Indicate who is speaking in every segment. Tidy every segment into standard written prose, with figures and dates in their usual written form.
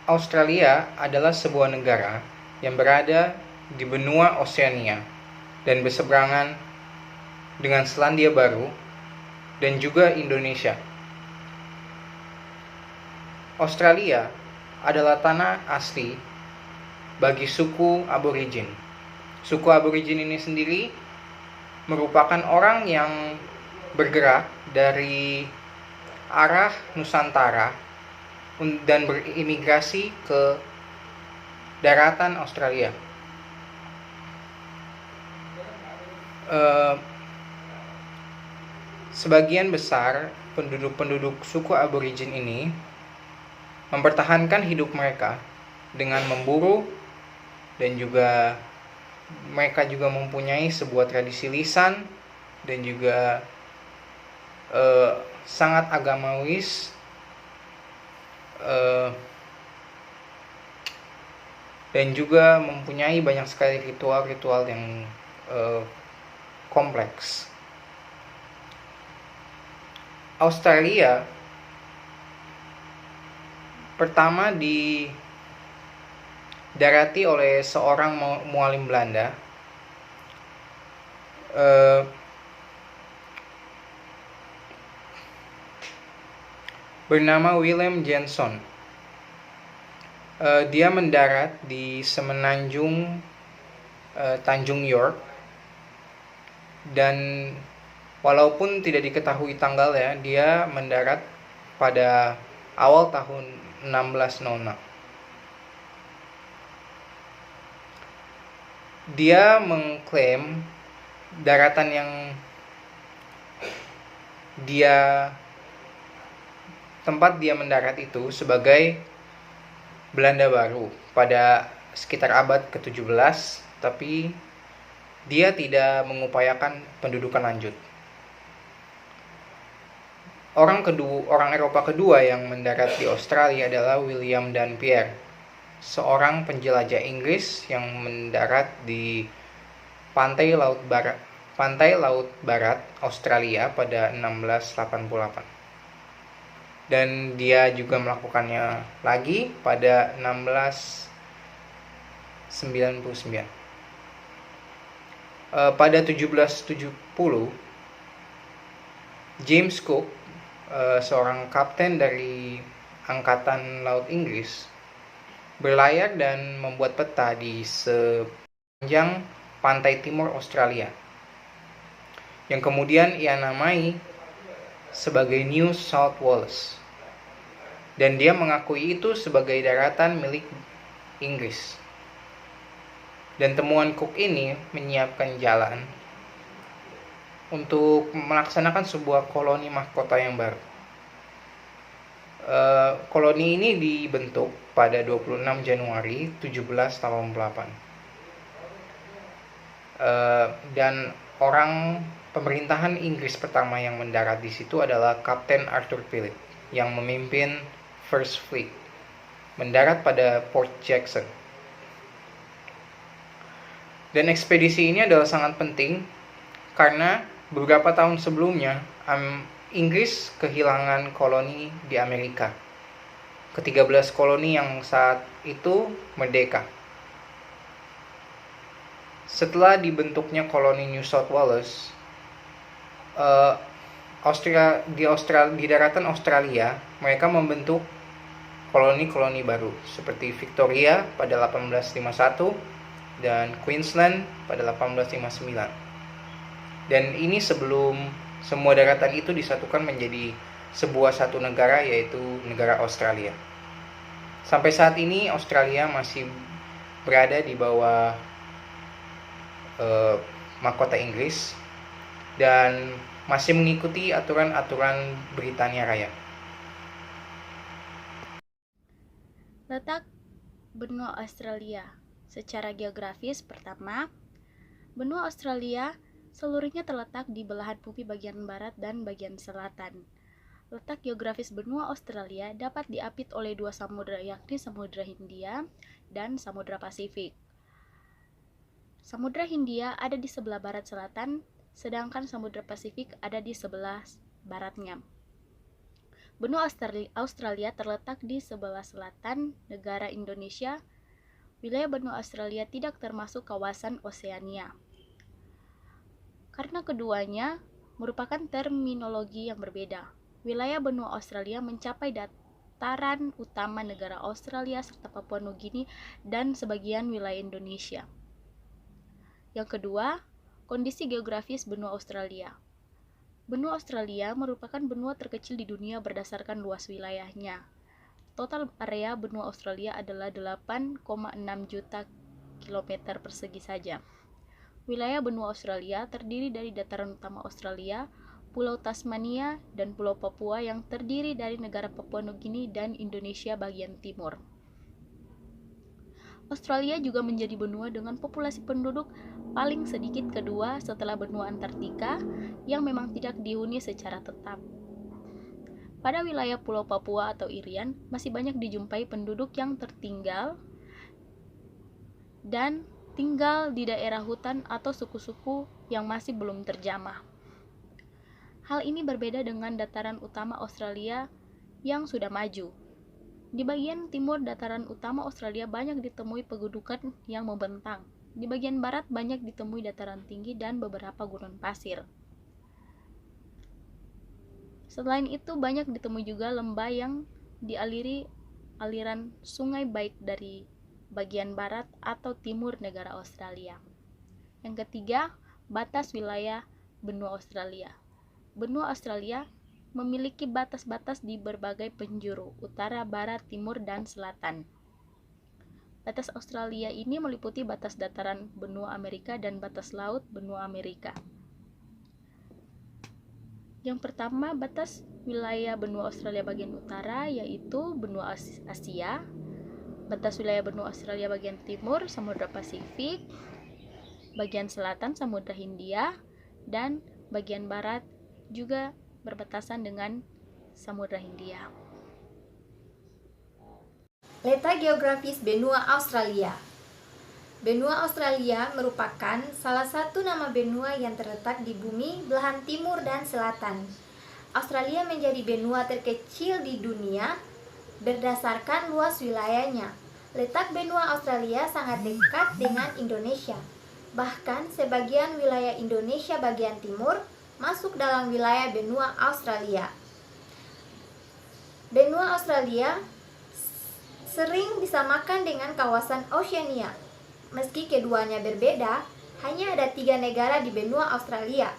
Speaker 1: Australia adalah sebuah negara yang berada di benua Oseania dan berseberangan dengan Selandia Baru dan juga Indonesia. Australia adalah tanah asli bagi suku aborigin. Suku aborigin ini sendiri merupakan orang yang bergerak dari arah Nusantara dan berimigrasi ke daratan Australia. Sebagian besar penduduk suku aborigin ini mempertahankan hidup mereka dengan memburu, dan juga mereka juga mempunyai sebuah tradisi lisan dan juga sangat agamawis, dan juga mempunyai banyak sekali ritual-ritual yang kompleks. Australia pertama didarati oleh seorang mualim Belanda bernama Willem Jansson. Dia mendarat di semenanjung Tanjung York, dan walaupun tidak diketahui tanggalnya, dia mendarat pada awal tahun 1606. Dia mengklaim daratan yang tempat dia mendarat itu sebagai Belanda Baru pada sekitar abad ke-17, tapi dia tidak mengupayakan pendudukan lanjut. Orang Eropa kedua yang mendarat di Australia adalah William Dampier, seorang penjelajah Inggris yang mendarat di pantai laut barat Australia pada 1688. Dan dia juga melakukannya lagi pada 1699. Pada 1770, James Cook, seorang kapten dari Angkatan Laut Inggris, berlayar dan membuat peta di sepanjang pantai timur Australia, yang kemudian ia namai sebagai New South Wales, dan dia mengakui itu sebagai daratan milik Inggris. Dan temuan Cook ini menyiapkan jalan untuk melaksanakan sebuah koloni mahkota yang baru. Koloni ini dibentuk pada 26 Januari 1788. Dan orang pemerintahan Inggris pertama yang mendarat di situ adalah Kapten Arthur Phillip yang memimpin First Fleet, mendarat pada Port Jackson. Dan ekspedisi ini adalah sangat penting karena beberapa tahun sebelumnya Inggris kehilangan koloni di Amerika. Ke-13 koloni yang saat itu merdeka. Setelah dibentuknya koloni New South Wales, di daratan Australia, mereka membentuk koloni-koloni baru seperti Victoria pada 1851 dan Queensland pada 1859. Dan ini sebelum semua daratan itu disatukan menjadi sebuah satu negara, yaitu negara Australia. Sampai saat ini Australia masih berada di bawah mahkota Inggris dan masih mengikuti aturan-aturan Britania Raya.
Speaker 2: Letak benua Australia secara geografis. Pertama, benua Australia seluruhnya terletak di belahan bumi bagian barat dan bagian selatan. Letak geografis benua Australia dapat diapit oleh dua samudra, yakni Samudra Hindia dan Samudra Pasifik. Samudra Hindia ada di sebelah barat selatan, sedangkan Samudra Pasifik ada di sebelah baratnya. Benua Australia terletak di sebelah selatan negara Indonesia. Wilayah benua Australia tidak termasuk kawasan Oseania. Karena keduanya merupakan terminologi yang berbeda. Wilayah benua Australia mencapai dataran utama negara Australia serta Papua Nugini dan sebagian wilayah Indonesia. Yang kedua, kondisi geografis benua Australia. Benua Australia merupakan benua terkecil di dunia berdasarkan luas wilayahnya. Total area benua Australia adalah 8,6 juta kilometer persegi saja. Wilayah benua Australia terdiri dari dataran utama Australia, Pulau Tasmania, dan Pulau Papua yang terdiri dari negara Papua Nugini dan Indonesia bagian timur. Australia juga menjadi benua dengan populasi penduduk paling sedikit kedua setelah benua Antartika yang memang tidak dihuni secara tetap. Pada wilayah Pulau Papua atau Irian, masih banyak dijumpai penduduk yang tertinggal dan tinggal di daerah hutan atau suku-suku yang masih belum terjamah. Hal ini berbeda dengan dataran utama Australia yang sudah maju. Di bagian timur dataran utama Australia banyak ditemui pegunungan yang membentang. Di bagian barat banyak ditemui dataran tinggi dan beberapa gurun pasir. Selain itu banyak ditemui juga lembah yang dialiri aliran sungai baik dari bagian barat atau timur negara Australia. Yang ketiga, batas wilayah benua Australia. Benua Australia memiliki batas-batas di berbagai penjuru, utara, barat, timur, dan selatan. Batas Australia ini meliputi batas dataran benua Amerika dan batas laut benua Amerika. Yang pertama, batas wilayah benua Australia bagian utara yaitu benua Asia. Batas wilayah benua Australia bagian timur, Samudra Pasifik. Bagian selatan, Samudra Hindia. Dan bagian barat juga berbatasan dengan Samudra Hindia.
Speaker 3: Letak geografis benua Australia. Benua Australia merupakan salah satu nama benua yang terletak di bumi belahan timur dan selatan. Australia menjadi benua terkecil di dunia berdasarkan luas wilayahnya. Letak benua Australia sangat dekat dengan Indonesia. Bahkan sebagian wilayah Indonesia bagian timur masuk dalam wilayah benua Australia. Benua Australia sering disamakan dengan kawasan Oceania. Meski keduanya berbeda, hanya ada 3 negara di benua Australia,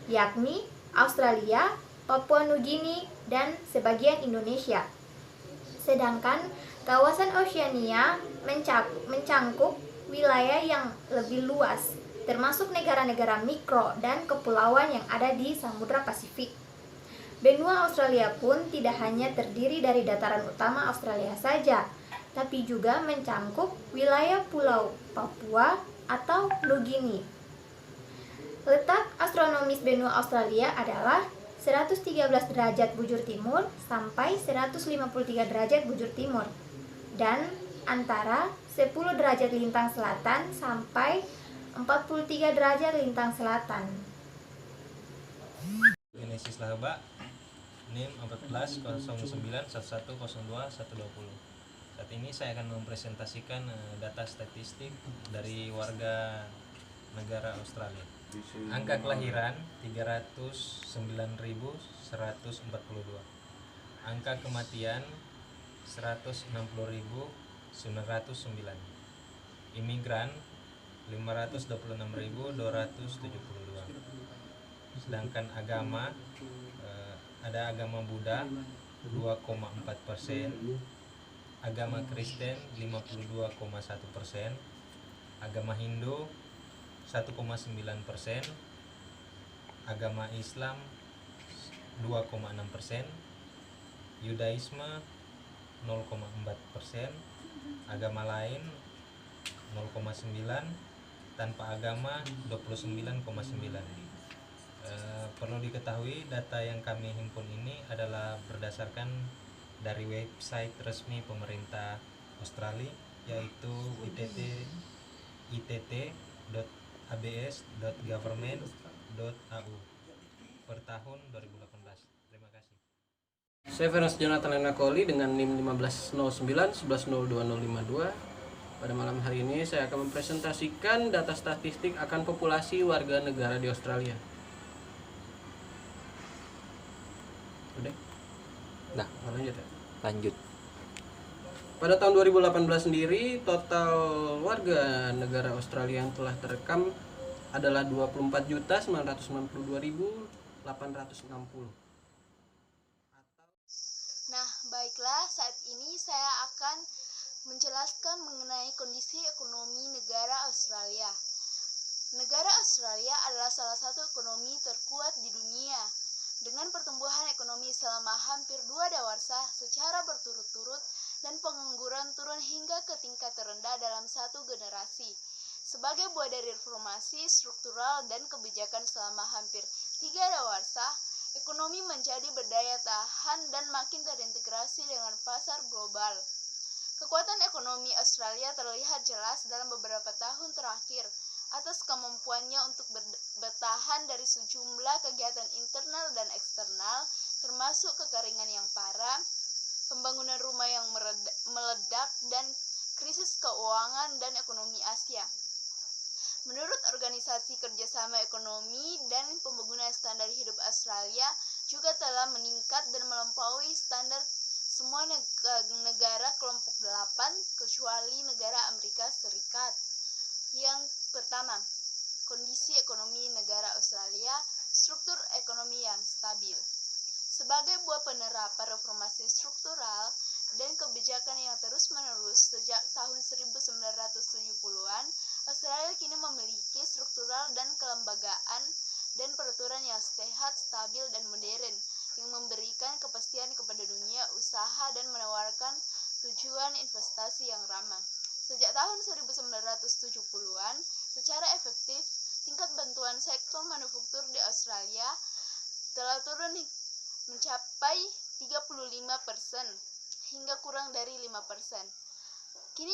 Speaker 3: yakni Australia, Papua Nugini, dan sebagian Indonesia. Sedangkan kawasan Oceania mencangkup wilayah yang lebih luas, termasuk negara-negara mikro dan kepulauan yang ada di Samudra Pasifik. Benua Australia pun tidak hanya terdiri dari dataran utama Australia saja, tapi juga mencangkup wilayah Pulau Papua atau Nugini. Letak astronomis benua Australia adalah 113 derajat bujur timur sampai 153 derajat bujur timur, dan antara 10 derajat lintang selatan sampai 43 derajat lintang selatan.
Speaker 4: Genesis Lahaba, NIM 140911021120. Saat ini saya akan mempresentasikan data statistik dari warga negara Australia. Angka kelahiran 309.142. Angka kematian 160.909. Imigran 526.272. Sedangkan agama ada agama Buddha 2,4%, agama Kristen 52,1%, agama Hindu 1,9%, agama Islam 2,6%, Yudaisme 0,4%, agama lain 0,9%, tanpa agama 29,9%. Perlu diketahui data yang kami himpun ini adalah berdasarkan dari website resmi pemerintah Australia, yaitu itt.abs.government.au per tahun 2018.
Speaker 5: Saya Feras Jonathan Enakoli dengan NIM 1509 11022052. Pada malam hari ini saya akan mempresentasikan data statistik akan populasi warga negara di Australia. Udah?
Speaker 6: Nah,
Speaker 5: Lanjut ya.
Speaker 6: lanjut.
Speaker 5: Pada tahun 2018 sendiri, total warga negara Australia yang telah terekam adalah 24.992.860.
Speaker 2: Nah, baiklah, saat ini saya akan menjelaskan mengenai kondisi ekonomi negara Australia. Negara Australia adalah salah satu ekonomi terkuat di dunia, dengan pertumbuhan ekonomi selama hampir 2 dawarsa secara berturut-turut dan pengangguran turun hingga ke tingkat terendah dalam satu generasi. Sebagai buah dari reformasi struktural dan kebijakan selama hampir 3 dawarsa, ekonomi menjadi berdaya tahan dan makin terintegrasi dengan pasar global. Kekuatan ekonomi Australia terlihat jelas dalam beberapa tahun terakhir atas kemampuannya untuk bertahan dari sejumlah kegiatan internal dan eksternal, termasuk kekeringan yang parah, pembangunan rumah yang meledak, dan krisis keuangan dan ekonomi Asia. Menurut Organisasi Kerjasama Ekonomi dan Pembangunan Standar Hidup Australia juga telah meningkat dan melampaui standar semua negara kelompok 8 kecuali negara Amerika Serikat. Yang pertama, kondisi ekonomi negara Australia, struktur ekonomi yang stabil. Sebagai buah penerapan reformasi struktural dan kebijakan yang terus-menerus sejak tahun 1970-an, Australia kini memiliki struktural dan kelembagaan dan peraturan yang sehat, stabil, dan modern yang memberikan kepastian kepada dunia usaha dan menawarkan tujuan investasi yang ramah. Sejak tahun 1970-an, secara efektif, tingkat bantuan sektor manufaktur di Australia telah turun mencapai 35% hingga kurang dari 5%. Kini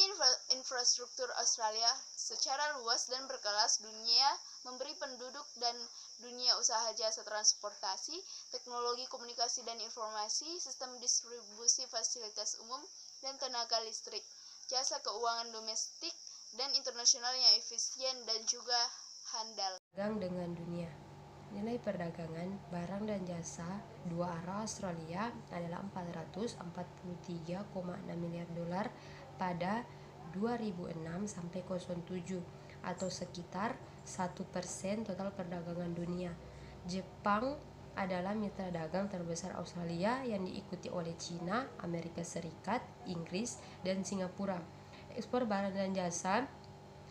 Speaker 2: infrastruktur Australia secara luas dan berkelas dunia memberi penduduk dan dunia usaha jasa transportasi, teknologi komunikasi dan informasi, sistem distribusi fasilitas umum dan tenaga listrik, jasa keuangan domestik dan internasional yang efisien dan juga handal.
Speaker 7: Dagang dengan dunia. Nilai perdagangan barang dan jasa dua arah Australia adalah 443,6 miliar dolar pada 2006 sampai 07 atau sekitar 1% total perdagangan dunia. Jepang adalah mitra dagang terbesar Australia yang diikuti oleh Cina, Amerika Serikat, Inggris, dan Singapura. Ekspor barang dan jasa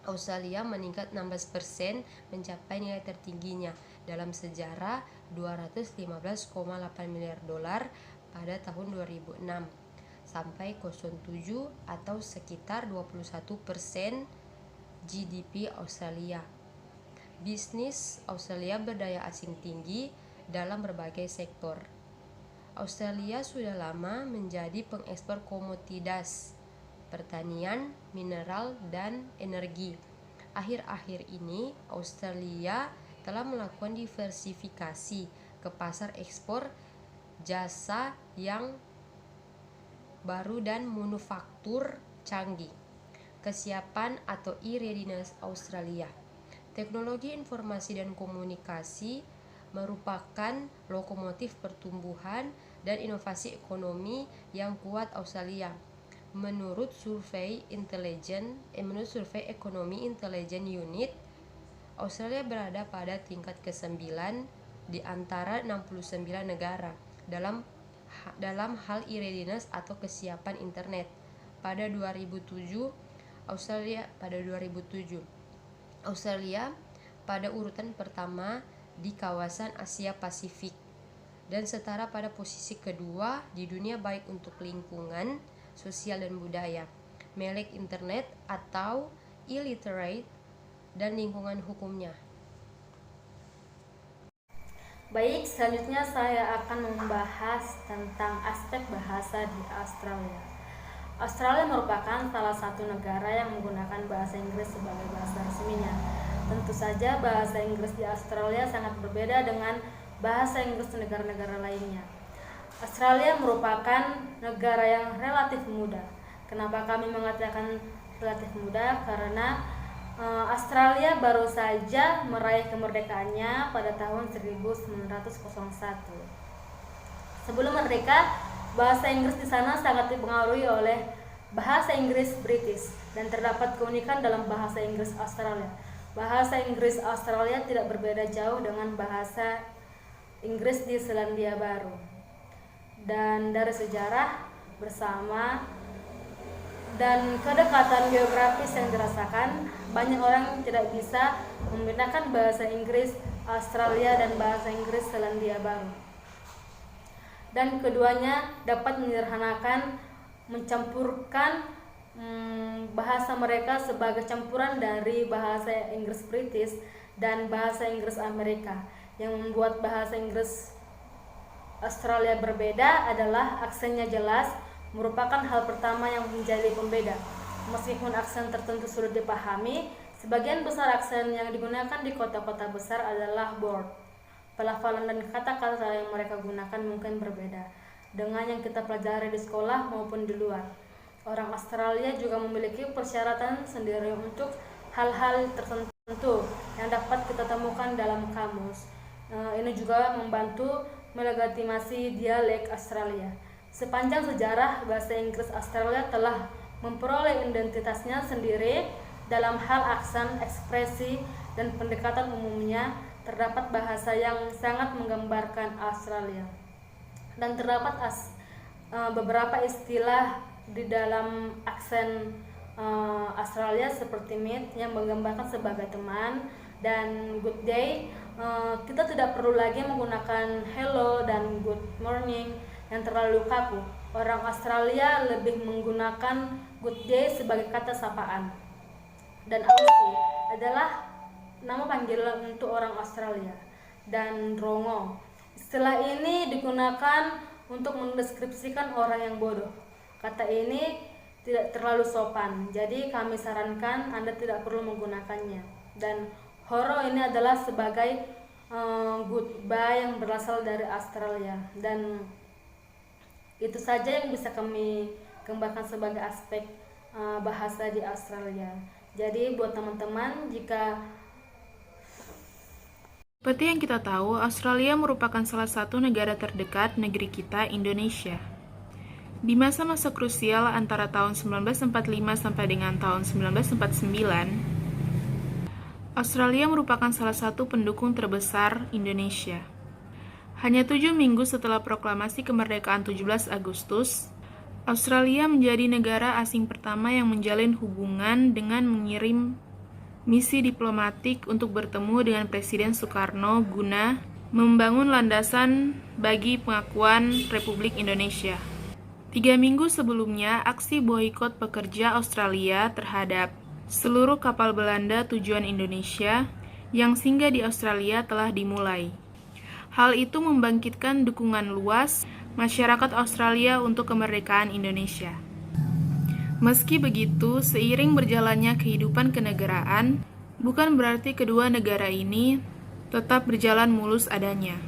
Speaker 7: Australia meningkat 16% mencapai nilai tertingginya dalam sejarah 215,8 miliar dolar pada tahun 2006 sampai 07 atau sekitar 21% GDP Australia. Bisnis Australia berdaya asing tinggi dalam berbagai sektor. Australia sudah lama menjadi pengekspor komoditas pertanian, mineral, dan energi. Akhir-akhir ini, Australia telah melakukan diversifikasi ke pasar ekspor jasa yang baru dan manufaktur canggih. Kesiapan atau e-readiness Australia. Teknologi informasi dan komunikasi merupakan lokomotif pertumbuhan dan inovasi ekonomi yang kuat Australia. Menurut survei Ekonomi Intelijen Unit, Australia berada pada tingkat ke-9 di antara 69 negara dalam hal e-readiness atau kesiapan internet. Pada 2007, Australia pada urutan pertama di kawasan Asia Pasifik dan setara pada posisi kedua di dunia baik untuk lingkungan sosial dan budaya, melek internet atau illiterate, dan lingkungan hukumnya.
Speaker 8: Baik, selanjutnya saya akan membahas tentang aspek bahasa di Australia. Australia merupakan salah satu negara yang menggunakan bahasa Inggris sebagai bahasa resminya. Tentu saja bahasa Inggris di Australia sangat berbeda dengan bahasa Inggris negara-negara lainnya. Australia merupakan negara yang relatif muda. Kenapa kami mengatakan relatif muda? Karena Australia baru saja meraih kemerdekaannya pada tahun 1901. Sebelum merdeka, bahasa Inggris di sana sangat dipengaruhi oleh bahasa Inggris British dan terdapat keunikan dalam bahasa Inggris Australia. Bahasa Inggris Australia tidak berbeda jauh dengan bahasa Inggris di Selandia Baru. Dan dari sejarah bersama dan kedekatan geografis yang dirasakan, banyak orang tidak bisa membedakan bahasa Inggris Australia dan bahasa Inggris Selandia Baru. Dan keduanya dapat menyederhanakan, mencampurkan bahasa mereka sebagai campuran dari bahasa Inggris British dan bahasa Inggris Amerika. Yang membuat bahasa Inggris Australia berbeda adalah aksennya jelas, merupakan hal pertama yang menjadi pembeda. Meskipun aksen tertentu sulit dipahami, sebagian besar aksen yang digunakan di kota-kota besar adalah bold. Pelafalan dan kata-kata yang mereka gunakan mungkin berbeda dengan yang kita pelajari di sekolah maupun di luar. Orang Australia juga memiliki persyaratan sendiri untuk hal-hal tertentu yang dapat kita temukan dalam kamus. Ini juga membantu melegitimasi dialek Australia. Sepanjang sejarah, bahasa Inggris Australia telah memperoleh identitasnya sendiri dalam hal aksen, ekspresi, dan pendekatan umumnya. Terdapat bahasa yang sangat menggambarkan Australia. Dan terdapat beberapa istilah di dalam aksen Australia seperti meet yang menggambarkan sebagai teman, dan good day. Kita tidak perlu lagi menggunakan hello dan good morning yang terlalu kaku. Orang Australia lebih menggunakan good day sebagai kata sapaan. Dan Aussie adalah nama panggilan untuk orang Australia. Dan Rongo, istilah ini digunakan untuk mendeskripsikan orang yang bodoh. Kata ini tidak terlalu sopan, jadi kami sarankan Anda tidak perlu menggunakannya. Dan Horo ini adalah sebagai goodbye yang berasal dari Australia. Dan itu saja yang bisa kami gambarkan sebagai aspek bahasa di Australia. Jadi buat teman-teman,
Speaker 6: seperti yang kita tahu, Australia merupakan salah satu negara terdekat negeri kita, Indonesia. Di masa-masa krusial antara tahun 1945 sampai dengan tahun 1949, Australia merupakan salah satu pendukung terbesar Indonesia. Hanya 7 minggu setelah proklamasi kemerdekaan 17 Agustus, Australia menjadi negara asing pertama yang menjalin hubungan dengan mengirim misi diplomatik untuk bertemu dengan Presiden Soekarno guna membangun landasan bagi pengakuan Republik Indonesia. 3 minggu sebelumnya, aksi boikot pekerja Australia terhadap seluruh kapal Belanda tujuan Indonesia yang singgah di Australia telah dimulai. Hal itu membangkitkan dukungan luas masyarakat Australia untuk kemerdekaan Indonesia. Meski begitu, seiring berjalannya kehidupan kenegaraan, bukan berarti kedua negara ini tetap berjalan mulus adanya.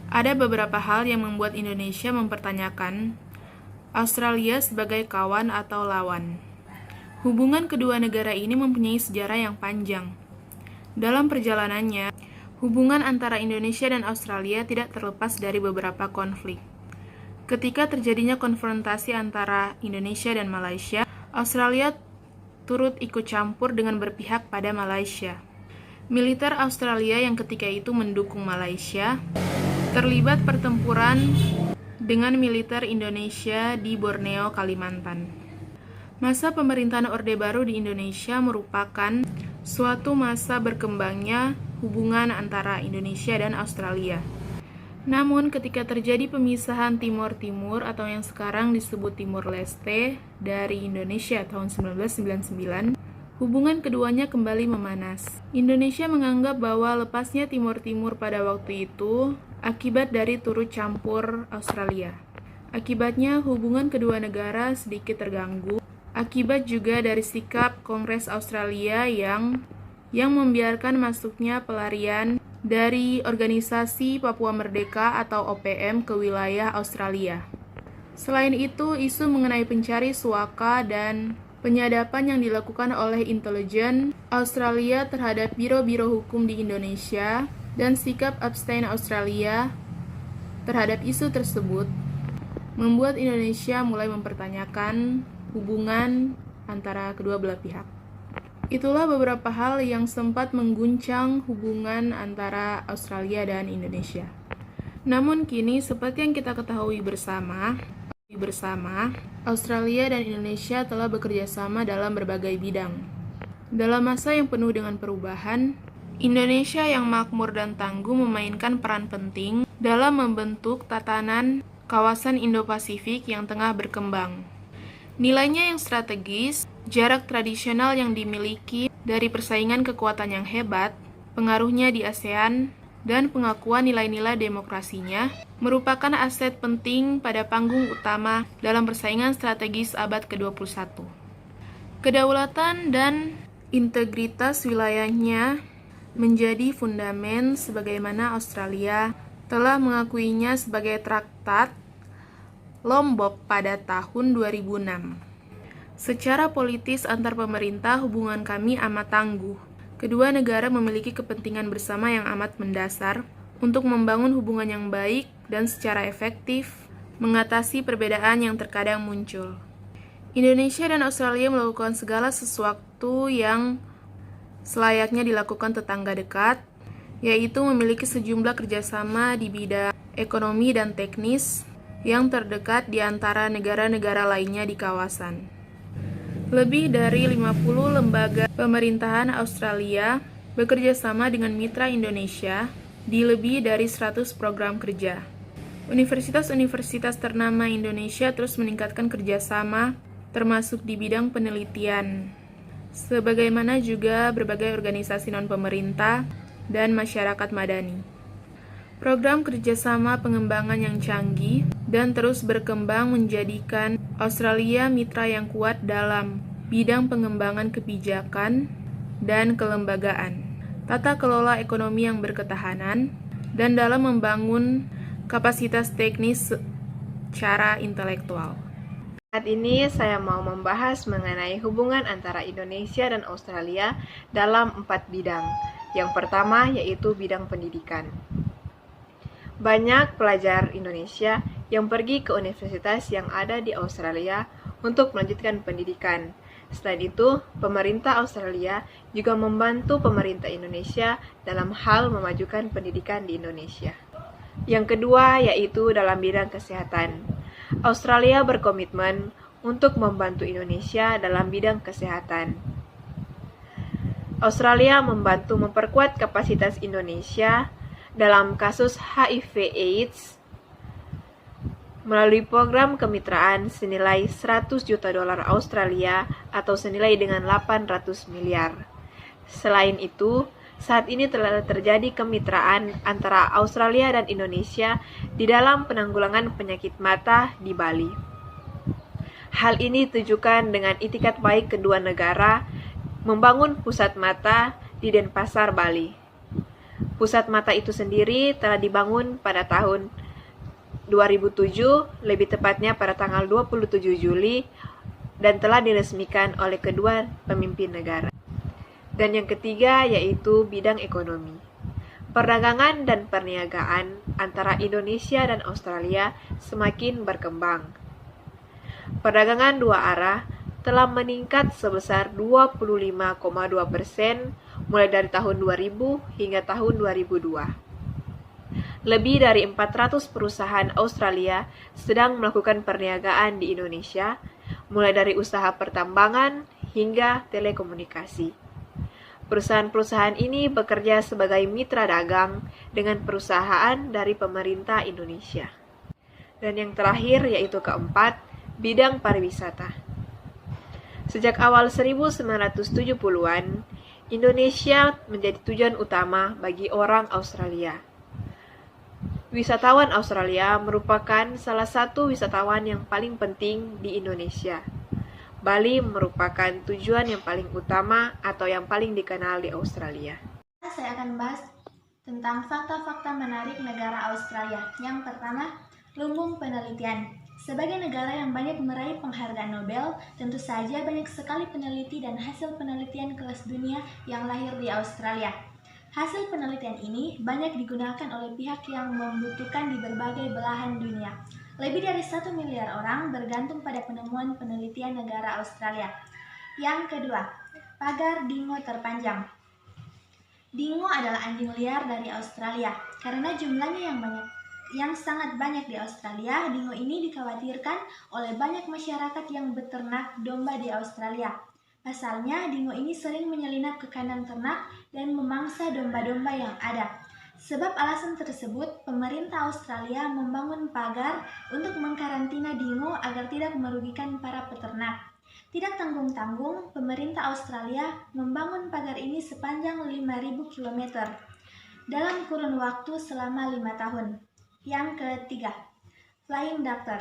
Speaker 6: Ada beberapa hal yang membuat Indonesia mempertanyakan Australia sebagai kawan atau lawan. Hubungan kedua negara ini mempunyai sejarah yang panjang. Dalam perjalanannya, hubungan antara Indonesia dan Australia tidak terlepas dari beberapa konflik. Ketika terjadinya konfrontasi antara Indonesia dan Malaysia, Australia turut ikut campur dengan berpihak pada Malaysia. Militer Australia yang ketika itu mendukung Malaysia terlibat pertempuran dengan militer Indonesia di Borneo, Kalimantan. Masa pemerintahan Orde Baru di Indonesia merupakan suatu masa berkembangnya hubungan antara Indonesia dan Australia. Namun ketika terjadi pemisahan Timor Timur atau yang sekarang disebut Timor Leste dari Indonesia tahun 1999, hubungan keduanya kembali memanas. Indonesia menganggap bahwa lepasnya Timor Timur pada waktu itu akibat dari turut campur Australia. Akibatnya hubungan kedua negara sedikit terganggu. Akibat juga dari sikap Kongres Australia yang membiarkan masuknya pelarian dari Organisasi Papua Merdeka atau OPM ke wilayah Australia. Selain itu, isu mengenai pencari suaka dan penyadapan yang dilakukan oleh intelijen Australia terhadap biro-biro hukum di Indonesia dan sikap abstain Australia terhadap isu tersebut membuat Indonesia mulai mempertanyakan hubungan antara kedua belah pihak. Itulah beberapa hal yang sempat mengguncang hubungan antara Australia dan Indonesia. Namun kini, seperti yang kita ketahui bersama, Australia dan Indonesia telah bekerja sama dalam berbagai bidang. Dalam masa yang penuh dengan perubahan, Indonesia yang makmur dan tangguh memainkan peran penting dalam membentuk tatanan kawasan Indo-Pasifik yang tengah berkembang. Nilainya yang strategis, jarak tradisional yang dimiliki dari persaingan kekuatan yang hebat, pengaruhnya di ASEAN, dan pengakuan nilai-nilai demokrasinya merupakan aset penting pada panggung utama dalam persaingan strategis abad ke-21. Kedaulatan dan integritas wilayahnya menjadi fundamen sebagaimana Australia telah mengakuinya sebagai Traktat Lombok pada tahun 2006. Secara politis antar pemerintah, hubungan kami amat tangguh. Kedua negara memiliki kepentingan bersama yang amat mendasar untuk membangun hubungan yang baik dan secara efektif mengatasi perbedaan yang terkadang muncul. Indonesia dan Australia melakukan segala sesuatu yang selayaknya dilakukan tetangga dekat, yaitu memiliki sejumlah kerjasama di bidang ekonomi dan teknis yang terdekat di antara negara-negara lainnya di kawasan. Lebih dari 50 lembaga pemerintahan Australia bekerja sama dengan mitra Indonesia di lebih dari 100 program kerja. Universitas-universitas ternama Indonesia terus meningkatkan kerjasama termasuk di bidang penelitian, sebagaimana juga berbagai organisasi non-pemerintah dan masyarakat madani. Program kerjasama pengembangan yang canggih dan terus berkembang menjadikan Australia mitra yang kuat dalam bidang pengembangan kebijakan dan kelembagaan, tata kelola ekonomi yang berketahanan, dan dalam membangun kapasitas teknis secara intelektual.
Speaker 3: Saat ini saya mau membahas mengenai hubungan antara Indonesia dan Australia dalam 4 bidang. Yang pertama yaitu bidang pendidikan. Banyak pelajar Indonesia yang pergi ke universitas yang ada di Australia untuk melanjutkan pendidikan. Selain itu, pemerintah Australia juga membantu pemerintah Indonesia dalam hal memajukan pendidikan di Indonesia. Yang kedua yaitu dalam bidang kesehatan. Australia berkomitmen untuk membantu Indonesia dalam bidang kesehatan. Australia membantu memperkuat kapasitas Indonesia dalam kasus HIV/AIDS melalui program kemitraan senilai 100 juta dolar Australia atau senilai dengan 800 miliar. Selain itu, saat ini telah terjadi kemitraan antara Australia dan Indonesia di dalam penanggulangan penyakit mata di Bali. Hal ini ditujukan dengan itikat baik kedua negara membangun pusat mata di Denpasar, Bali. Pusat mata itu sendiri telah dibangun pada tahun 2007, lebih tepatnya pada tanggal 27 Juli, dan telah diresmikan oleh kedua pemimpin negara. Dan yang ketiga yaitu bidang ekonomi. Perdagangan dan perniagaan antara Indonesia dan Australia semakin berkembang. Perdagangan dua arah telah meningkat sebesar 25,2% mulai dari tahun 2000 hingga tahun 2002. Lebih dari 400 perusahaan Australia sedang melakukan perniagaan di Indonesia, mulai dari usaha pertambangan hingga telekomunikasi. Perusahaan-perusahaan ini bekerja sebagai mitra dagang dengan perusahaan dari pemerintah Indonesia. Dan yang terakhir yaitu keempat, bidang pariwisata. Sejak awal 1970-an, Indonesia menjadi tujuan utama bagi orang Australia. Wisatawan Australia merupakan salah satu wisatawan yang paling penting di Indonesia. Bali merupakan tujuan yang paling utama atau yang paling dikenal di Australia.
Speaker 9: Saya akan bahas tentang fakta-fakta menarik negara Australia. Yang pertama, lumbung penelitian. Sebagai negara yang banyak meraih penghargaan Nobel, tentu saja banyak sekali peneliti dan hasil penelitian kelas dunia yang lahir di Australia. Hasil penelitian ini banyak digunakan oleh pihak yang membutuhkan di berbagai belahan dunia. Lebih dari 1 miliar orang bergantung pada penemuan penelitian negara Australia. Yang kedua, pagar dingo terpanjang. Dingo adalah anjing liar dari Australia. Karena jumlahnya yang sangat banyak di Australia, dingo ini dikhawatirkan oleh banyak masyarakat yang beternak domba di Australia. Pasalnya, dingo ini sering menyelinap ke kandang ternak dan memangsa domba-domba yang ada. Sebab alasan tersebut, pemerintah Australia membangun pagar untuk mengkarantina dingo agar tidak merugikan para peternak. Tidak tanggung-tanggung, pemerintah Australia membangun pagar ini sepanjang 5.000 km dalam kurun waktu selama 5 tahun. Yang ketiga, Flying Doctor.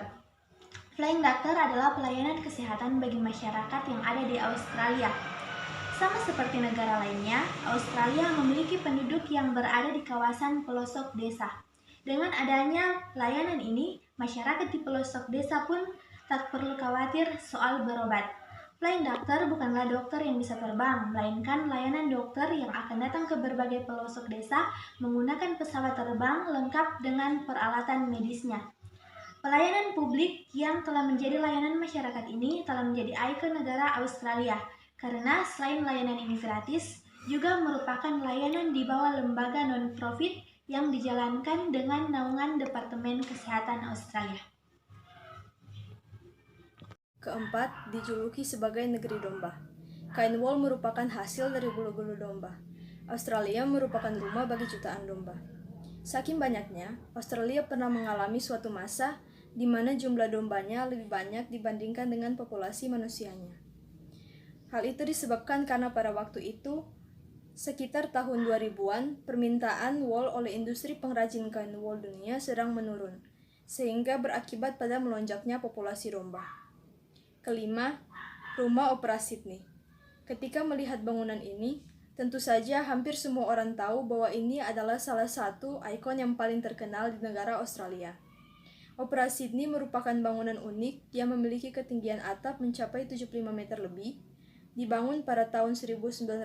Speaker 9: Flying Doctor adalah pelayanan kesehatan bagi masyarakat yang ada di Australia. Sama seperti negara lainnya, Australia memiliki penduduk yang berada di kawasan pelosok desa. Dengan adanya layanan ini, masyarakat di pelosok desa pun tak perlu khawatir soal berobat. Flying Doctor bukanlah dokter yang bisa terbang, melainkan layanan dokter yang akan datang ke berbagai pelosok desa menggunakan pesawat terbang lengkap dengan peralatan medisnya. Pelayanan publik yang telah menjadi layanan masyarakat ini telah menjadi ikon negara Australia, karena selain layanan ini gratis, juga merupakan layanan di bawah lembaga non-profit yang dijalankan dengan naungan Departemen Kesehatan Australia.
Speaker 10: Keempat, dijuluki sebagai negeri domba. Kain wol merupakan hasil dari bulu-bulu domba. Australia merupakan rumah bagi jutaan domba. Saking banyaknya, Australia pernah mengalami suatu masa di mana jumlah dombanya lebih banyak dibandingkan dengan populasi manusianya. Hal itu disebabkan karena pada waktu itu, sekitar tahun 2000-an, permintaan wol oleh industri pengrajin kain wol dunia sedang menurun, sehingga berakibat pada melonjaknya populasi domba. Kelima, Rumah Opera Sydney. Ketika melihat bangunan ini, tentu saja hampir semua orang tahu bahwa ini adalah salah satu ikon yang paling terkenal di negara Australia. Opera Sydney merupakan bangunan unik yang memiliki ketinggian atap mencapai 75 meter lebih, dibangun pada tahun 1957,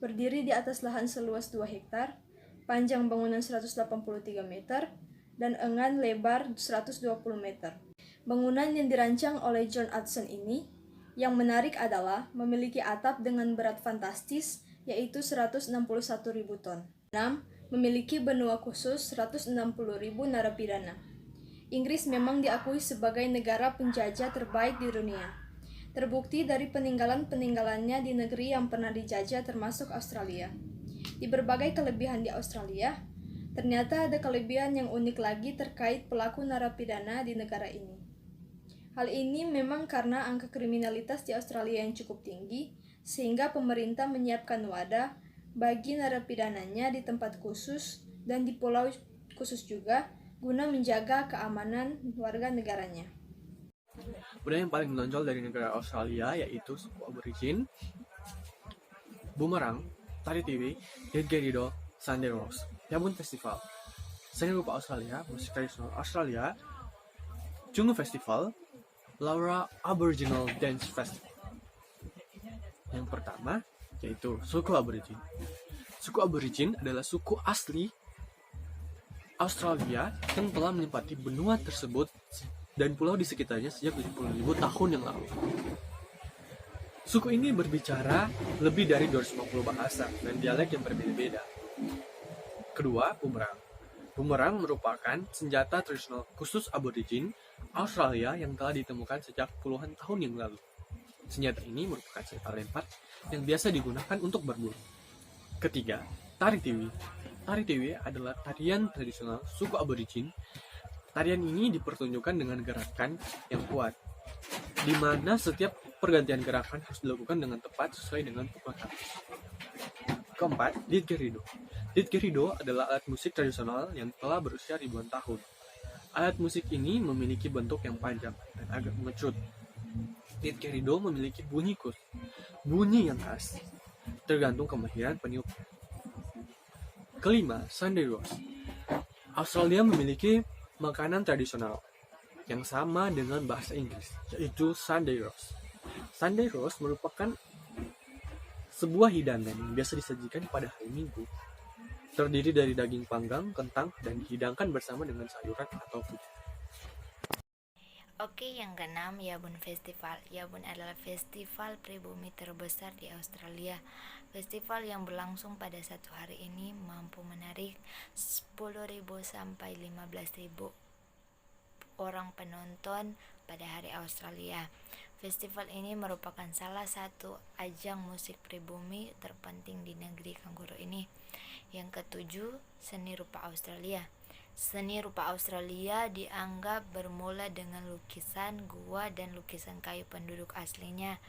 Speaker 10: berdiri di atas lahan seluas 2 hektar, panjang bangunan 183 meter, dan engan lebar 120 meter. Bangunan yang dirancang oleh John Hudson ini, yang menarik adalah memiliki atap dengan berat fantastis, yaitu 161.000 ton. 6. Memiliki benua khusus 160.000 narapidana. Inggris memang diakui sebagai negara penjajah terbaik di dunia. Terbukti dari peninggalan-peninggalannya di negeri yang pernah dijajah termasuk Australia. Di berbagai kelebihan di Australia, ternyata ada kelebihan yang unik lagi terkait pelaku narapidana di negara ini. Hal ini memang karena angka kriminalitas di Australia yang cukup tinggi, sehingga pemerintah menyiapkan wadah bagi narapidananya di tempat khusus dan di pulau khusus juga, guna menjaga keamanan warga negaranya.
Speaker 5: Budaya yang paling menonjol dari negara Australia yaitu suku Aborigin, Bumerang, Tari TV, Didgeridoo, Sunday Rose, Yabun Festival, seni rupa Australia, musik tradisional Australia, Jungle Festival, Laura Aboriginal Dance Festival. Yang pertama yaitu suku Aborigin. Suku Aborigin adalah suku asli Australia yang telah menempati benua tersebut dan pulau di sekitarnya sejak 70.000 tahun yang lalu. Suku ini berbicara lebih dari 250 bahasa dan dialek yang berbeda-beda. Kedua, bumerang. Bumerang merupakan senjata tradisional khusus Aborigin Australia yang telah ditemukan sejak puluhan tahun yang lalu. Senjata ini merupakan senjata lempar yang biasa digunakan untuk berburu. Ketiga, tari tiwi. Tari tiwi adalah tarian tradisional suku Aborigin. Tarian ini dipertunjukkan dengan gerakan yang kuat, di mana setiap pergantian gerakan harus dilakukan dengan tepat sesuai dengan pukul harus. Keempat, Didgeridoo. Didgeridoo adalah alat musik tradisional yang telah berusia ribuan tahun. Alat musik ini memiliki bentuk yang panjang dan agak mengecut. Didgeridoo memiliki bunyi khas, tergantung kemahiran peniupnya. kelima, Sunday roast. Australia memiliki makanan tradisional yang sama dengan bahasa Inggris, yaitu Sunday roast. Sunday roast merupakan sebuah hidangan yang biasa disajikan pada hari Minggu. Terdiri dari daging panggang, kentang, dan dihidangkan bersama dengan sayuran atau kunyit.
Speaker 11: Oke, yang keenam, Yabun Festival. Yabun adalah festival pribumi terbesar di Australia. Festival yang berlangsung pada satu hari ini mampu menarik 10.000 sampai 15.000 orang penonton pada hari Australia. Festival ini merupakan salah satu ajang musik pribumi terpenting di negeri kanguru ini. Yang ketujuh, seni rupa Australia. Seni rupa Australia dianggap bermula dengan lukisan gua dan lukisan kayu penduduk aslinya.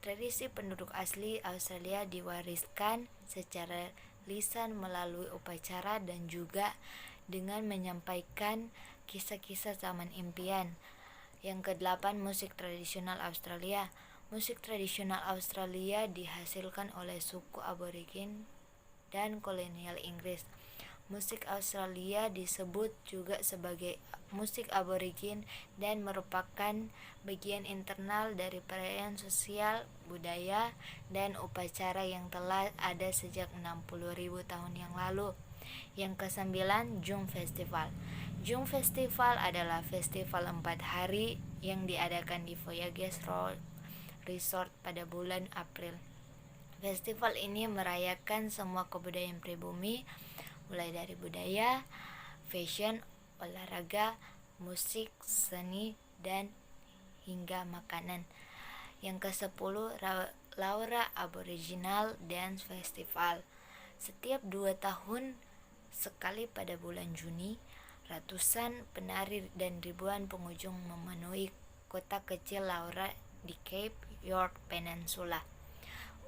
Speaker 11: Tradisi penduduk asli Australia diwariskan secara lisan melalui upacara dan juga dengan menyampaikan kisah-kisah zaman impian. Yang kedelapan, musik tradisional Australia. Musik tradisional Australia dihasilkan oleh suku aborigin dan kolonial Inggris. Musik Australia disebut juga sebagai musik aborigin dan merupakan bagian internal dari perayaan sosial, budaya, dan upacara yang telah ada sejak 60.000 tahun yang lalu. Yang kesembilan, June Festival. June Festival adalah festival 4 hari yang diadakan di Voyages Resort pada bulan April. Festival ini merayakan semua kebudayaan pribumi, mulai dari budaya, fashion, olahraga, musik, seni, dan hingga makanan. Yang ke-10, Laura Aboriginal Dance Festival. Setiap 2 tahun sekali pada bulan Juni, ratusan penari dan ribuan pengunjung memenuhi kota kecil Laura di Cape York Peninsula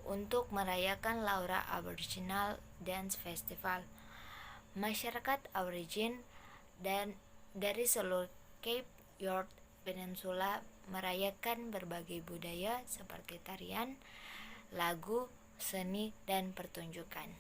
Speaker 11: untuk merayakan Laura Aboriginal Dance Festival. Masyarakat Aborigin dan dari seluruh Cape York Peninsula merayakan berbagai budaya seperti tarian, lagu, seni, dan pertunjukan.